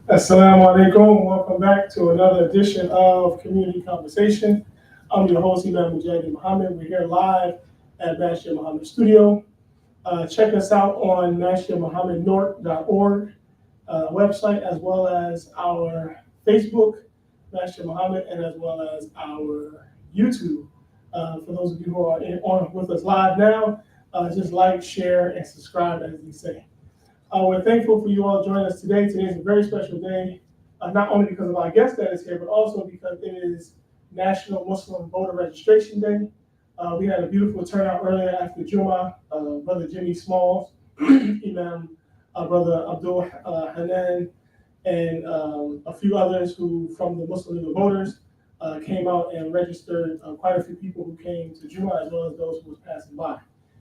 Assalamu alaikum. Welcome back to another edition of Community Conversation. I'm your host, Imam Mujahid Muhammad. We're here live at Masjid Muhammad Studio. Check us out on masjidmuhammadnorth.org website, as well as our Facebook, Masjid Muhammad, and as well as our YouTube. For those of you who are on with us live now, just like, share, and subscribe, as we say. We're thankful for you all joining us today. Today is a very special day, not only because of our guest that is here, but also because it is National Muslim Voter Registration Day. We had a beautiful turnout earlier after Juma. Brother Jimmy Smalls, Imam, Brother Abdul Hanan, and a few others who from the Muslim League of Voters came out and registered. Quite a few people who came to Juma, as well as those who was passing by.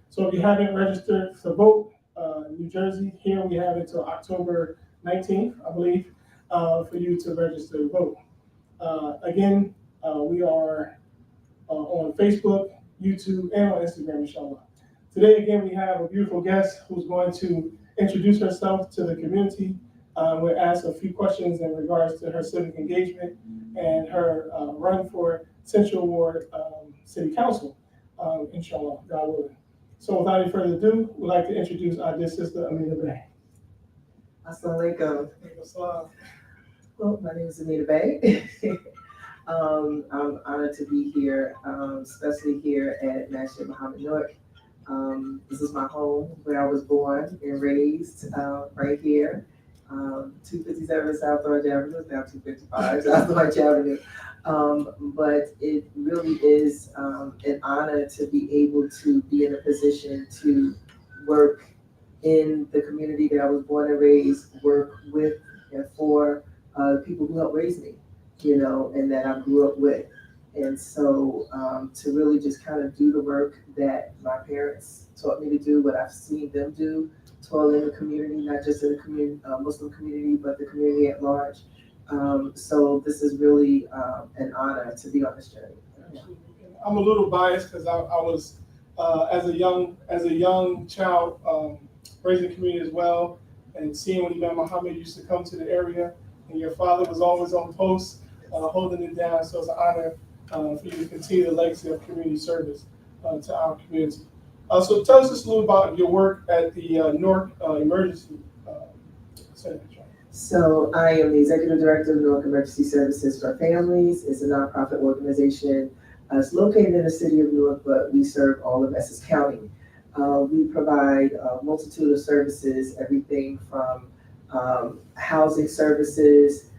So if you haven't registered to vote, New Jersey, here we have until October 19th, I believe, for you to register to vote. Again, we are on Facebook, YouTube, and on Instagram, inshallah. Today, again, we have a beautiful guest who's going to introduce herself to the community. We'll ask a few questions in regards to her civic engagement and her run for Central Ward City Council, inshallah, God willing. So without any further ado, we'd like to introduce our dear sister, Amina Bay. Assalamu alaikum. Salam. Well, my name is Amina Bay. I'm honored to be here, especially here at Masjid Muhammad Newark. This is my home where I was born and raised, right here. 257 South Orange Avenue, now 255 South Orange Avenue. But it really is an honor to be able to be in a position to work in the community that I was born and raised, work with and for people who helped raise me, and that I grew up with. And so to really just kind of do the work that my parents taught me to do, what I've seen them do, toil in the community, not just in the community, Muslim community, but the community at large. So this is really an honor to be on this journey. I'm a little biased because I was as a young child raised in the community as well, and seeing when Imam Muhammad used to come to the area, and your father was always on post, holding it down. So it's an honor for you to continue the legacy of community service to our community. So tell us just a little about your work at the Newark Emergency Center. So I am the Executive Director of Newark Emergency Services for Families. It's a nonprofit organization. It's located in the city of Newark, but we serve all of Essex County. We provide a multitude of services, everything from housing services.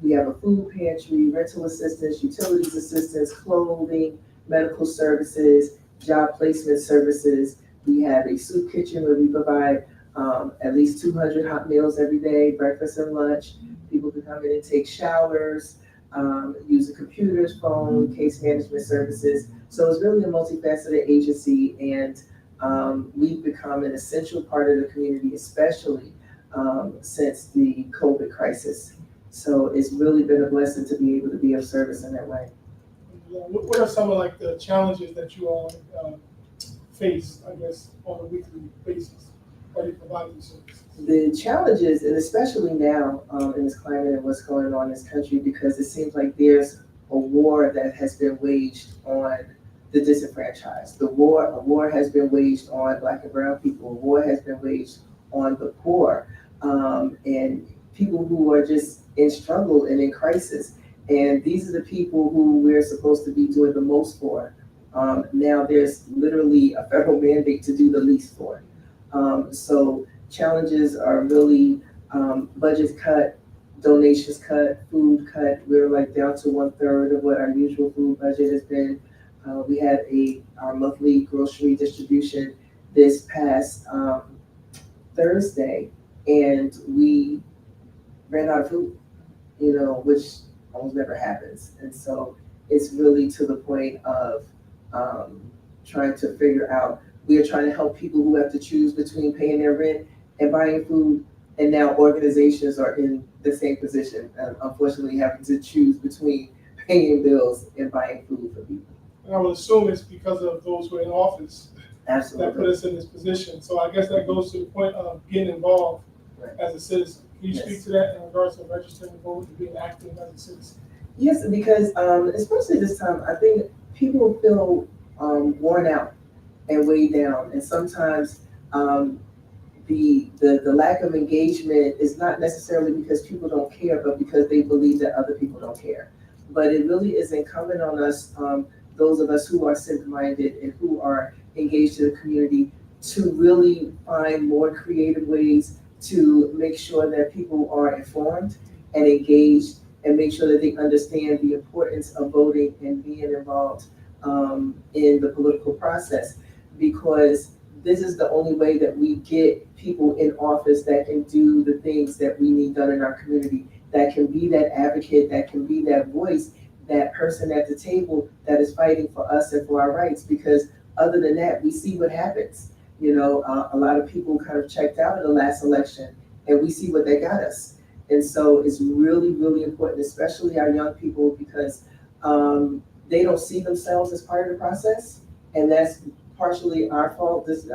We have a food pantry, rental assistance, utilities assistance, clothing, medical services, job placement services. We have a soup kitchen where we provide at least 200 hot meals every day, breakfast and lunch. People can come in and take showers, use the computers, phone, case management services. So it's really a multifaceted agency, and we've become an essential part of the community, especially since the COVID crisis. So it's really been a blessing to be able to be of service in that way. What are some of like the challenges that you all face, I guess, on a weekly basis? The challenges, and especially now in this climate and what's going on in this country, because it seems like there's a war that has been waged on the disenfranchised. A war has been waged on Black and brown people. A war has been waged on the poor and people who are just in struggle and in crisis. And these are the people who we're supposed to be doing the most for. Now there's literally a federal mandate to do the least for. So challenges are really budgets cut, donations cut, food cut. We're like down to 1/3 of what our usual food budget has been. We had our monthly grocery distribution this past Thursday, and we ran out of food, which almost never happens. And so it's really to the point of trying to figure out. We are trying to help people who have to choose between paying their rent and buying food, and now organizations are in the same position, unfortunately having to choose between paying bills and buying food for people. And I would assume it's because of those who are in office Absolutely. that put us in this position. So I guess that goes to the point of getting involved Right. as a citizen. Can you Yes. speak to that in regards to registering to vote and being active as a citizen? Yes, because especially this time, I think people feel worn out and weighed down, and sometimes um, the lack of engagement is not necessarily because people don't care, but because they believe that other people don't care. But it really is incumbent on us, those of us who are civic-minded and who are engaged in the community, to really find more creative ways to make sure that people are informed and engaged and make sure that they understand the importance of voting and being involved in the political process. Because this is the only way that we get people in office that can do the things that we need done in our community, that can be that advocate, that can be that voice, that person at the table that is fighting for us and for our rights. Because other than that, we see what happens. A lot of people kind of checked out in the last election, and we see what they got us. And so it's really, really important, especially our young people, because they don't see themselves as part of the process, and that's partially our fault. This is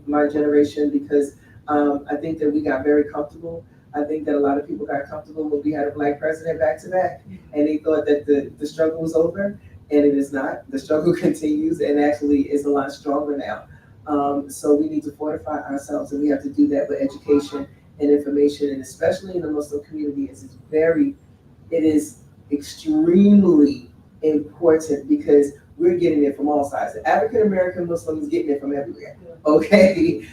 my generation, because I think that we got very comfortable. I think that a lot of people got comfortable when we had a Black president back to back, and they thought that the struggle was over, and it is not. The struggle continues, and actually is a lot stronger now. So we need to fortify ourselves, and we have to do that with education and information, and especially in the Muslim community, it is extremely important, because we're getting it from all sides. The African American Muslims getting it from everywhere. Okay,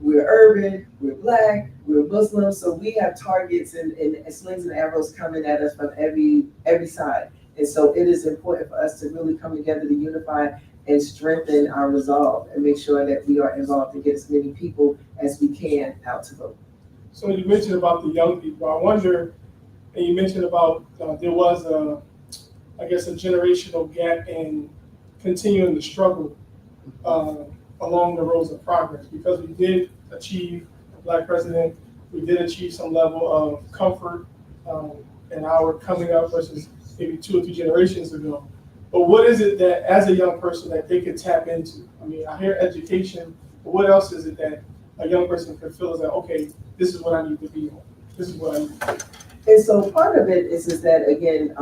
we're urban, we're Black, we're Muslim, so we have targets and slings and arrows coming at us from every side. And so it is important for us to really come together to unify and strengthen our resolve and make sure that we are involved and get as many people as we can out to vote. So you mentioned about the young people. I wonder, and you mentioned about there was I guess, a generational gap in continuing the struggle along the roads of progress, because we did achieve a Black president, we did achieve some level of comfort in our coming up versus maybe 2 or 3 generations ago. But what is it that, as a young person, that they could tap into? I mean, I hear education, but what else is it that a young person could feel is that, okay, this is what I need to be on. This is what I need to do. And so part of it is that, again,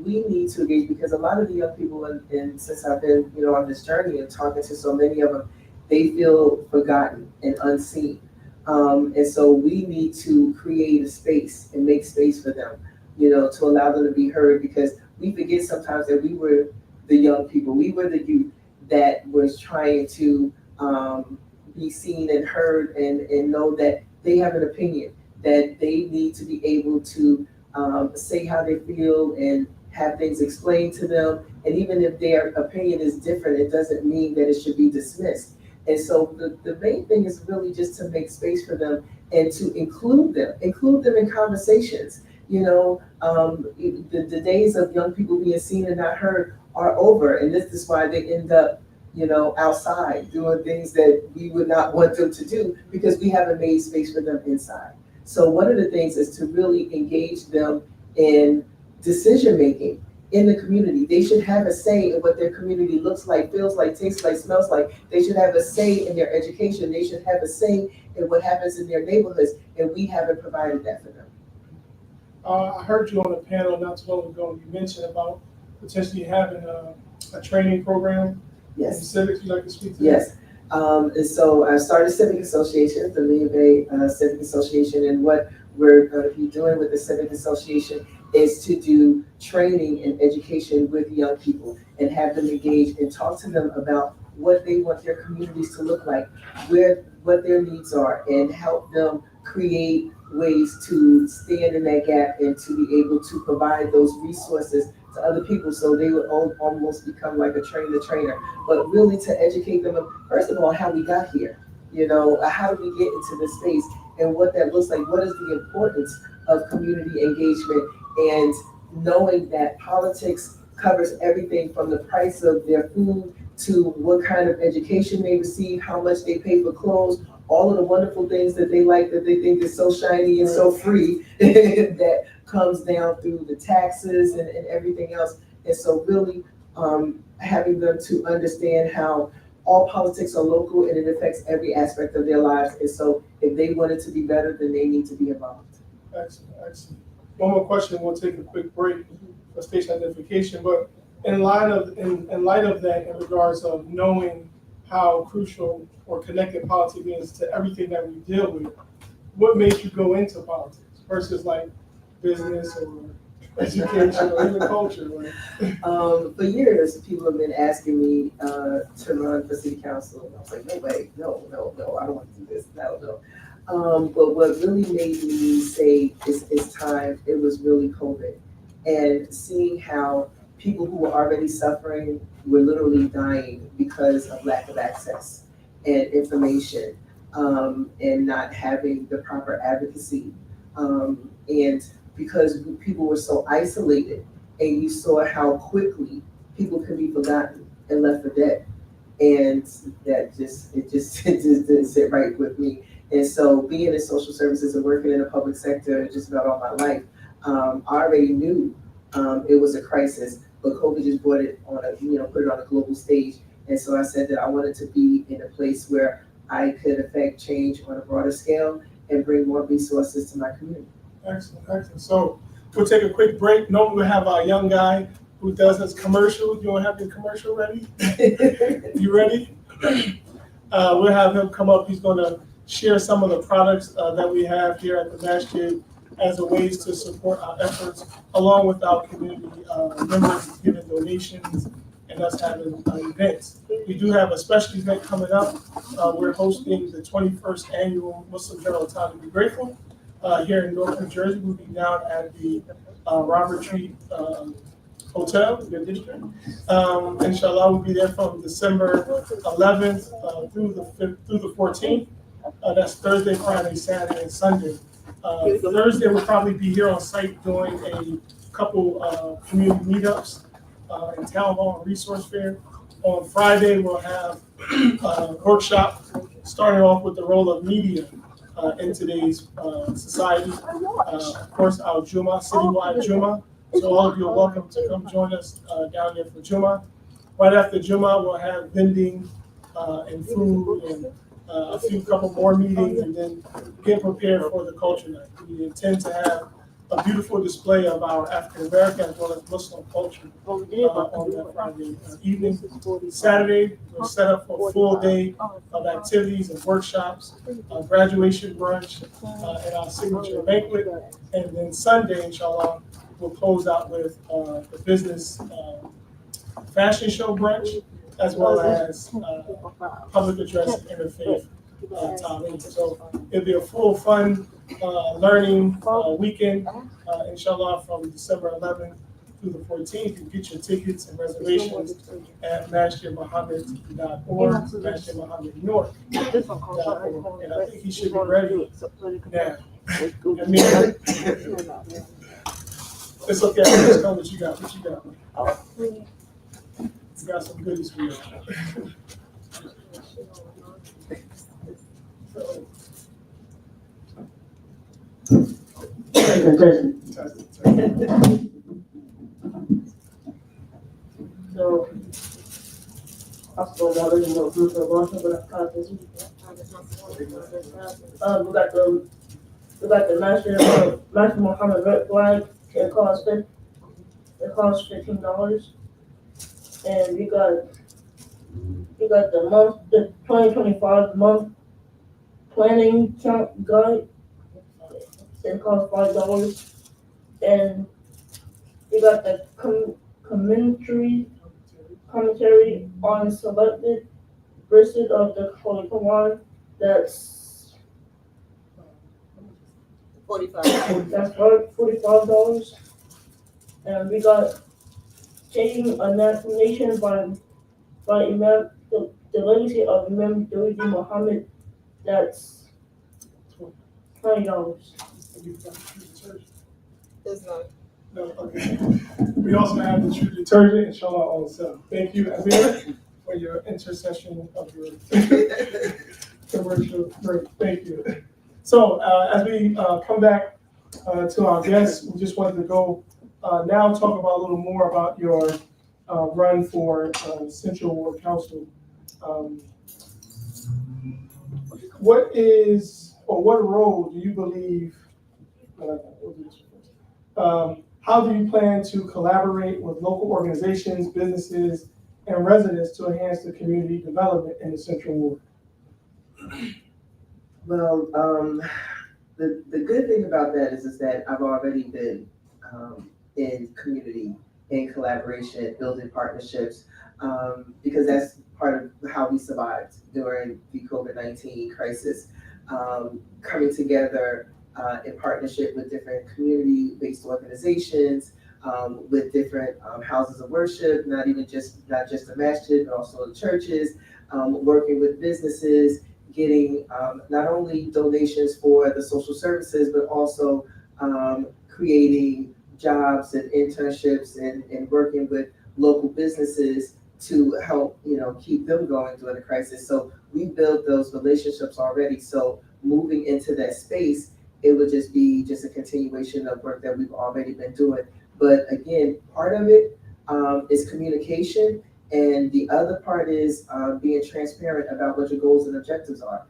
we need to engage, because a lot of the young people, and since I've been, on this journey and talking to so many of them, they feel forgotten and unseen. And so we need to create a space and make space for them, to allow them to be heard, because we forget sometimes that we were the young people, we were the youth that was trying to be seen and heard and know that they have an opinion, that they need to be able to say how they feel and have things explained to them. And even if their opinion is different, it doesn't mean that it should be dismissed. And so the main thing is really just to make space for them and to include them in conversations. The days of young people being seen and not heard are over. And this is why they end up, outside doing things that we would not want them to do, because we haven't made space for them inside. So one of the things is to really engage them in decision-making in the community. They should have a say in what their community looks like, feels like, tastes like, smells like. They should have a say in their education. They should have a say in what happens in their neighborhoods, and we haven't provided that for them. I heard you on a panel not too long ago. You mentioned about potentially having a training program in Yes. civics. You'd like to speak to Yes. And so I started Civic Association, the Lee Bay Civic Association, and what we're going to be doing with the Civic Association is to do training and education with young people and have them engage and talk to them about what they want their communities to look like, what their needs are, and help them create ways to stand in that gap and to be able to provide those resources to other people, so they would almost become like a trainer, but really to educate them, first of all, how we got here, how do we get into this space and what that looks like, what is the importance of community engagement, and knowing that politics covers everything from the price of their food to what kind of education they receive, how much they pay for clothes, all of the wonderful things that they like, that they think is so shiny and so free that comes down through the taxes and everything else. And so really having them to understand how all politics are local and it affects every aspect of their lives. And so if they want it to be better, then they need to be involved. Excellent, excellent. One more question, we'll take a quick break for station identification, but in light of that, in regards of knowing how crucial or connected politics is to everything that we deal with, what made you go into politics versus like business or education or even culture? For years, people have been asking me to run for city council, and I was like, no way, no, I don't want to do this, no. But what really made me say it's time, it was really COVID. And seeing how people who were already suffering were literally dying because of lack of access and information, and not having the proper advocacy. And because people were so isolated, and you saw how quickly people can be forgotten and left for dead. And it just didn't sit right with me. And so being in social services and working in the public sector just about all my life, I already knew it was a crisis, but COVID just brought it on put it on a global stage. And so I said that I wanted to be in a place where I could affect change on a broader scale and bring more resources to my community. Excellent, excellent. So we'll take a quick break. Normally we have our young guy who does his commercial. You want to have your commercial ready? You ready? We'll have him come up. He's going to share some of the products that we have here at the Masjid as a ways to support our efforts, along with our community members giving donations and us having events. We do have a special event coming up. We're hosting the 21st annual Muslim General Time to Be Grateful here in Newark, New Jersey. We'll be down at the Robert Treat Hotel, your district. Inshallah, we'll be there from December 11th through the 14th. That's Thursday, Friday, Saturday, and Sunday. Thursday, we'll probably be here on site doing a couple community meetups in town hall and resource fair. On Friday, we'll have a workshop starting off with the role of media in today's society. Of course, our Juma, citywide Juma. So all of you are welcome to come join us down there for Juma. Right after Juma, we'll have vending and food and a couple more meetings, and then get prepared for the culture night. We intend to have a beautiful display of our African American as well as Muslim culture on that Friday evening. Saturday, we're set up for a full day of activities and workshops, graduation brunch, and our signature banquet. And then Sunday, inshallah, we'll close out with the business fashion show brunch, as well as public address and interfaith talk. So it'll be a full, fun, learning weekend, inshallah, from December 11th through the 14th. You can get your tickets and reservations at masjidmuhammad.org, masjidmuhammadnewark.org. And I think he should be ready now. Amina, it's okay. Just tell what you got. What you got? Got some goodies for you. So, hospital already know group of Boston, but I can't visit. We got the Master Muhammad red flag. It costs $15. And we got the 2025 month planning count guide. It costs $5. And we got the commentary on selected verses of the Holy Quran. That's $45. That's $45. And we got Taking a Nation by Imam, the legacy of Imam IWDM Muhammad. That's $20. There's none. No, okay. We also have the True Detergent, inshallah, on sale. Thank you, Amina, for your intercession of your commercial break. Thank you. So as we come back to our guests, we just wanted to go now talk about a little more about your run for Central Ward Council. What is, or what role do you believe, we'll do this first. How do you plan to collaborate with local organizations, businesses, and residents to enhance the community development in the Central Ward? Well, the good thing about that is that I've already been in community, in collaboration, building partnerships, because that's part of how we survived during the COVID-19 crisis. Coming together in partnership with different community-based organizations, with different houses of worship, not just the masjid, but also the churches, working with businesses, getting not only donations for the social services, but also creating jobs and internships and working with local businesses to help, keep them going during the crisis. So we built those relationships already. So moving into that space, it would just be a continuation of work that we've already been doing. But again, part of it is communication. And the other part is being transparent about what your goals and objectives are.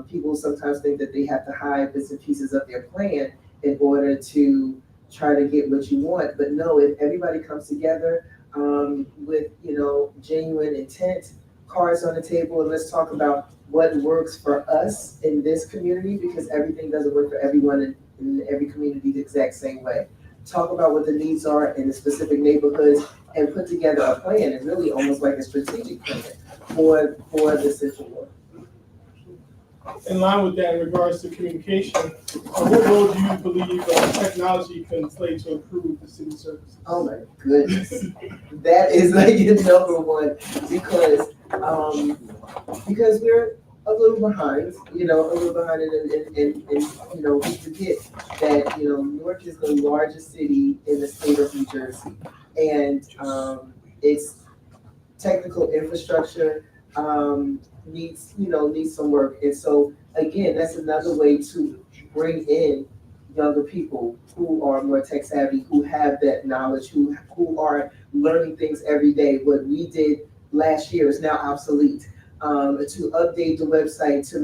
People sometimes think that they have to hide bits and pieces of their plan in order to try to get what you want. But no, if everybody comes together with genuine intent, cards on the table, and let's talk about what works for us in this community, because everything doesn't work for everyone in every community the exact same way. Talk about what the needs are in the specific neighborhoods and put together a plan, and really almost like a strategic plan for the Central Ward. In line with that, in regards to communication, what role do you believe technology can play to improve the city services? Oh my goodness, that is like your number one, because we're a little behind, and we forget that Newark is the largest city in the state of New Jersey, and its technical infrastructure needs some work. And so again, that's another way to bring in younger people who are more tech savvy, who have that knowledge, who are learning things every day. What we did last year is now obsolete. To update the website, to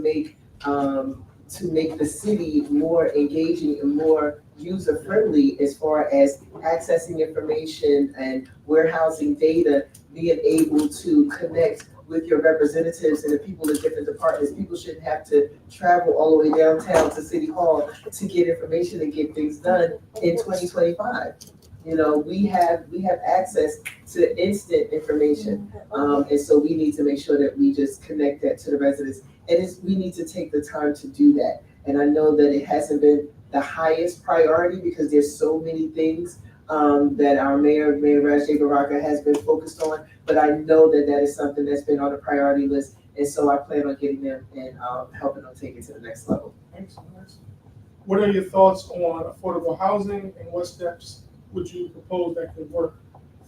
make the city more engaging and more user friendly as far as accessing information and warehousing data, being able to connect with your representatives and the people in different departments. People shouldn't have to travel all the way downtown to City Hall to get information and get things done in 2025. We have access to instant information, and so we need to make sure that we just connect that to the residents. And we need to take the time to do that. And I know that it hasn't been the highest priority because there's so many things that our Mayor Rajay Baraka has been focused on, but I know that is something that's been on the priority list, and so I plan on getting them and helping them take it to the next level. Excellent. What are your thoughts on affordable housing, and what steps would you propose that could work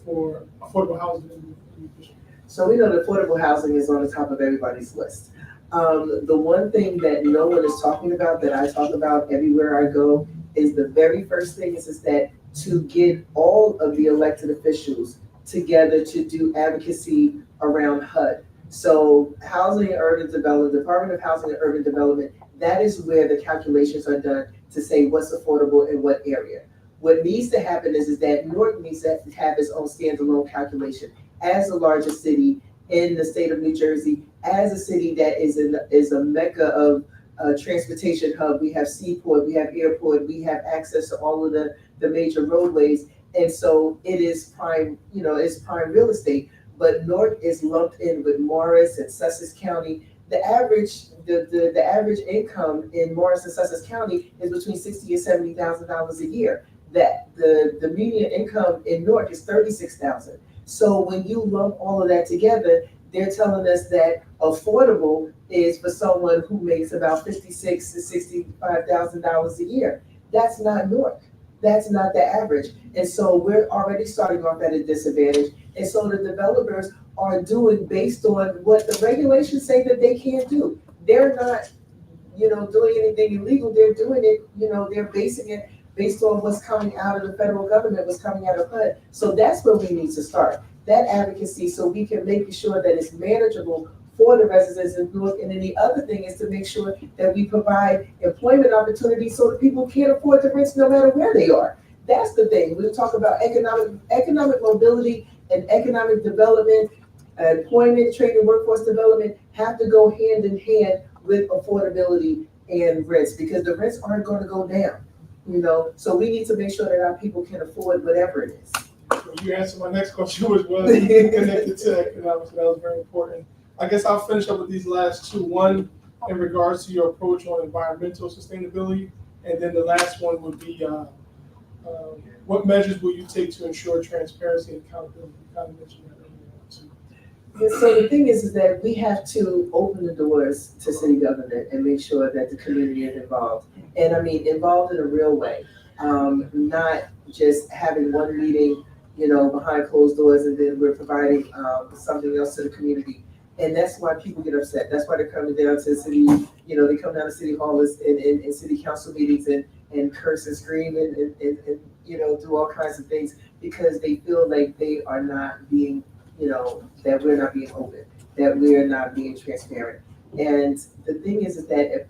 for affordable housing in the district? So we know that affordable housing is on the top of everybody's list. The one thing that no one is talking about, that I talk about everywhere I go, is the very first thing is that to get all of the elected officials together to do advocacy around HUD. So Housing and Urban Development, Department of Housing and Urban Development, that is where the calculations are done to say what's affordable in what area. What needs to happen is that Newark needs to have its own standalone calculation as the largest city in the state of New Jersey, as a city that is a mecca of transportation hub. We have seaport, we have airport, we have access to all of the major roadways. And so it is prime, it's prime real estate, but Newark is lumped in with Morris and Sussex County. The average income in Morris and Sussex County is between $60,000 and $70,000 a year. That the median income in Newark is $36,000. So when you lump all of that together, they're telling us that affordable is for someone who makes about $56,000 to $65,000 a year. That's not Newark. That's not the average. And so we're already starting off at a disadvantage. And so the developers are doing based on what the regulations say that they can't do. They're not, doing anything illegal. They're doing it, they're basing it based on what's coming out of the federal government, what's coming out of HUD. So that's where we need to start, that advocacy, so we can make sure that it's manageable for the residents of Newark. And then the other thing is to make sure that we provide employment opportunities so that people can't afford to rent no matter where they are. That's the thing. We talk about economic mobility and economic development, employment, training, workforce development have to go hand in hand with affordability and rents, because the rents aren't going to go down, you know. So we need to make sure that our people can afford whatever it is. You answered my next question, which was connected to economics, so that was very important. I guess I'll finish up with these last two. One, in regards to your approach on environmental sustainability, and then the last one would be what measures will you take to ensure transparency and accountability? You kind of mentioned that earlier too. Yeah, so the thing is that we have to open the doors to city government and make sure that the community is involved. And I mean, involved in a real way, not just having one meeting, you know, behind closed doors, and then we're providing something else to the community. And that's why people get upset. That's why they're coming down to the city, you know, they come down to city hall and city council meetings and curse and scream and you know, do all kinds of things, because they feel like they are not being, you know, that we're not being open, that we're not being transparent. And the thing is that if,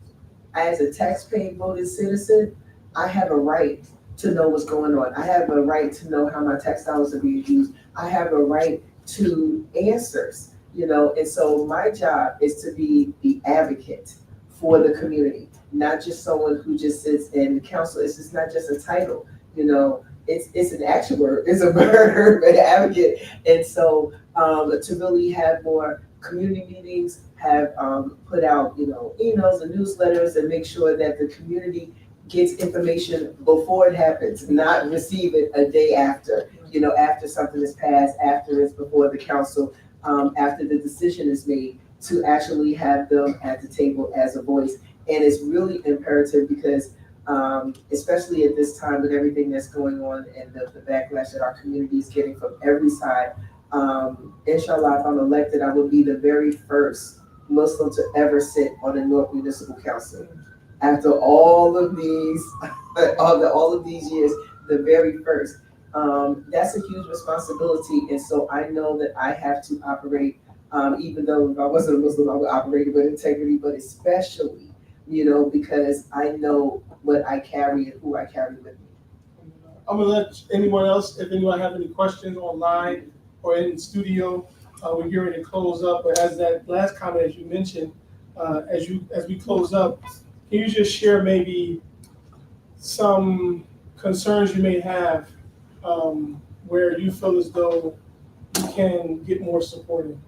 as a taxpaying voted citizen, I have a right to know what's going on. I have a right to know how my tax dollars are being used. I have a right to answers, you know. And so my job is to be the advocate for the community, not just someone who just sits in council. It's just not just a title, you know. It's an actual word. It's a verb, an advocate. And so to really have more community meetings, have put out, you know, emails and newsletters, and make sure that the community gets information before it happens, not receive it a day after, you know, after something is passed, after it's before the council, after the decision is made, to actually have them at the table as a voice. And it's really imperative because especially at this time with everything that's going on and the backlash that our community is getting from every side, inshallah, if I'm elected, I will be the very first Muslim to ever sit on the Newark Municipal Council. After all of these, all of these years, the very first. That's a huge responsibility, and so I know that I have to operate, even though if I wasn't a Muslim, I would operate with integrity, but especially, you know, because I know what I carry and who I carry with me. I'm gonna let anyone else, if anyone have any questions online or in the studio, we're getting ready to close up. But as that last comment, as you mentioned, as we close up, can you just share maybe some concerns you may have where you feel as though you can get more supported,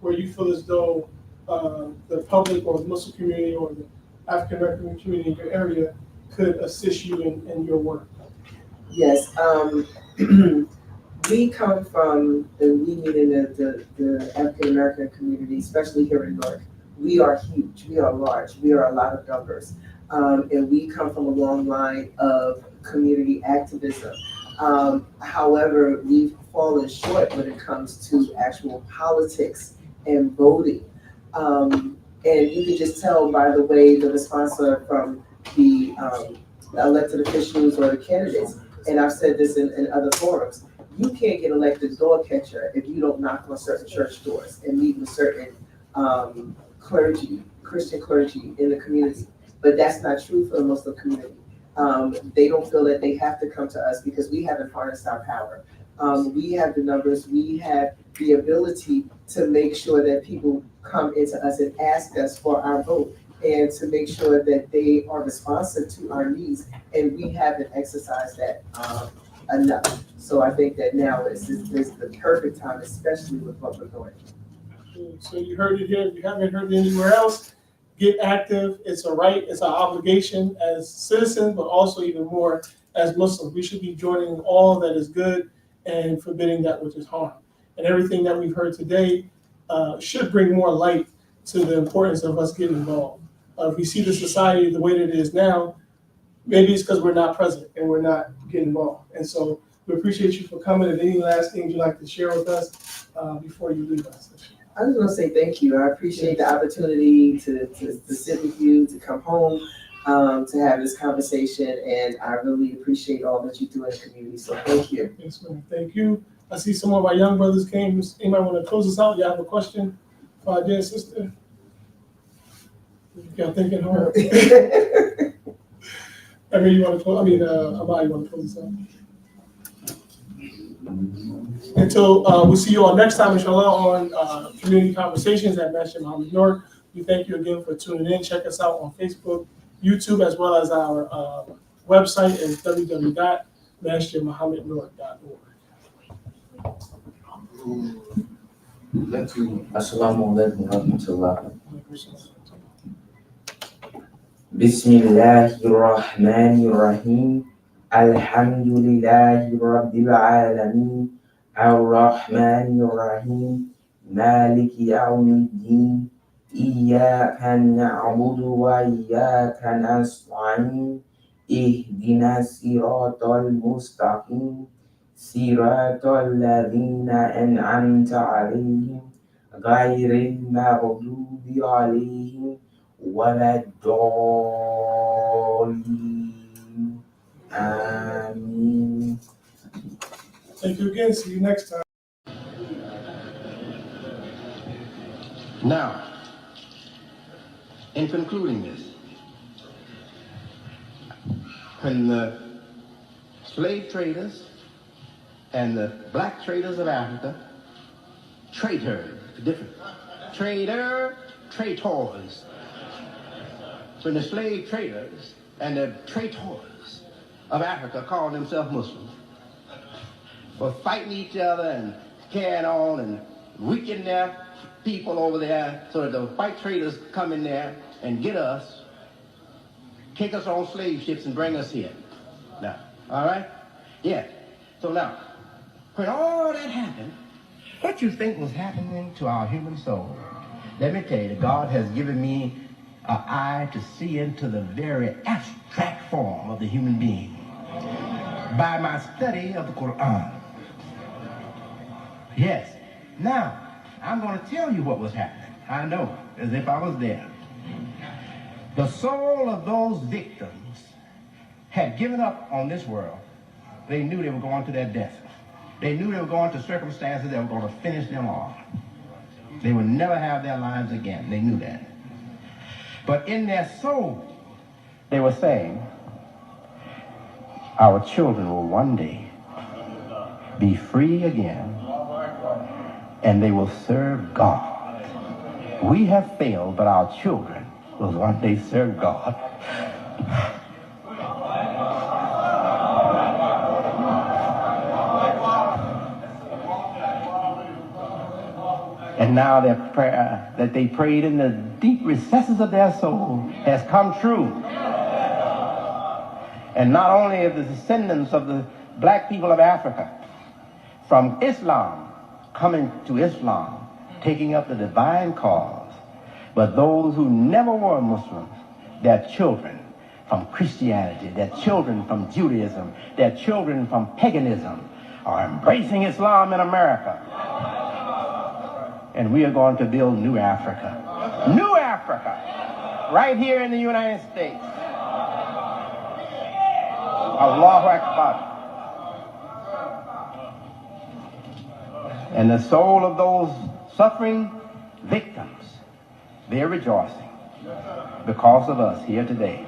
where you feel as though the public or the Muslim community or the African American community in your area could assist you in your work? Yes, we come from, and we meet in the African American community, especially here in Newark. We are huge, we are large, we are a lot of numbers. And we come from a long line of community activism. However, we've fallen short when it comes to actual politics and voting. And you can just tell by the way the response are from the elected officials or the candidates. And I've said this in other forums. You can't get elected door catcher if you don't knock on certain church doors and meet with certain clergy, Christian clergy in the community. But that's not true for the Muslim community. They don't feel that they have to come to us because we haven't harnessed our power. We have the numbers, we have the ability to make sure that people come into us and ask us for our vote, and to make sure that they are responsive to our needs. And we haven't exercised that enough. So I think that now is the perfect time, especially with what we're going through. So you heard it here. If you haven't heard it anywhere else, get active. It's a right, it's an obligation as citizens, but also even more as Muslims. We should be joining all that is good and forbidding that which is harm. And everything that we've heard today should bring more light to the importance of us getting involved. If we see the society the way that it is now, maybe it's because we're not present and we're not getting involved. And so we appreciate you for coming. And any last things you'd like to share with us before you leave us? I was going to say thank you. I appreciate the opportunity to sit with you, to come home, to have this conversation, and I really appreciate all that you do in the community. So thank you. Yes, ma'am. Thank you. I see some of our young brothers came. Anybody want to close us out? You have a question My dear sister. You got thinking hard. I mean, you want to close, Amina, you want to close this out? Until we'll see you all next time, inshallah, on Community Conversations at Masjid Muhammad Newark. We thank you again for tuning in. Check us out on Facebook, YouTube, as well as our website at www.masjidmuhammadnewark.org. Assalamu alaikum warahmatullah. Bismillahirrahmanirrahim. Alhamdulillahi rabbil alamin. Ar-Rahmanir-Rahim. Maliki yawmiddin. Iyyaka na'budu wa iyyaka nasta'in. Ihdinas siratal mustaqim. Siratal ladzina an'amta 'alaihim ghairil maghdubi 'alaihim waladdallin. Amin. Thank you again. See you next time. Now, in concluding this, when the slave traders and the black traders of Africa, traitors, different, traitors, when the slave traders and the traitors of Africa called themselves Muslims, were fighting each other and carrying on and weakening their people over there so that the white traders come in there and get us, take us on slave ships and bring us here. Now, all right? Yeah. So now, when all that happened, what you think was happening to our human soul? Let me tell you, God has given me an eye to see into the very abstract form of the human being by my study of the Quran. Yes. Now, I'm going to tell you what was happening. I know, as if I was there. The soul of those victims had given up on this world. They knew they were going to their death. They knew they were going to circumstances that were going to finish them off. They would never have their lives again. They knew that. But in their soul, they were saying, our children will one day be free again, and they will serve God. We have failed, but our children will one day serve God. And now their prayer that they prayed in the deep recesses of their soul has come true. And not only of the descendants of the black people of Africa from Islam coming to Islam, taking up the divine cause, but those who never were Muslims, their children from Christianity, their children from Judaism, their children from paganism are embracing Islam in America. And we are going to build New Africa. New Africa, right here in the United States. Allahu Akbar. And the soul of those suffering victims, they're rejoicing because of us here today.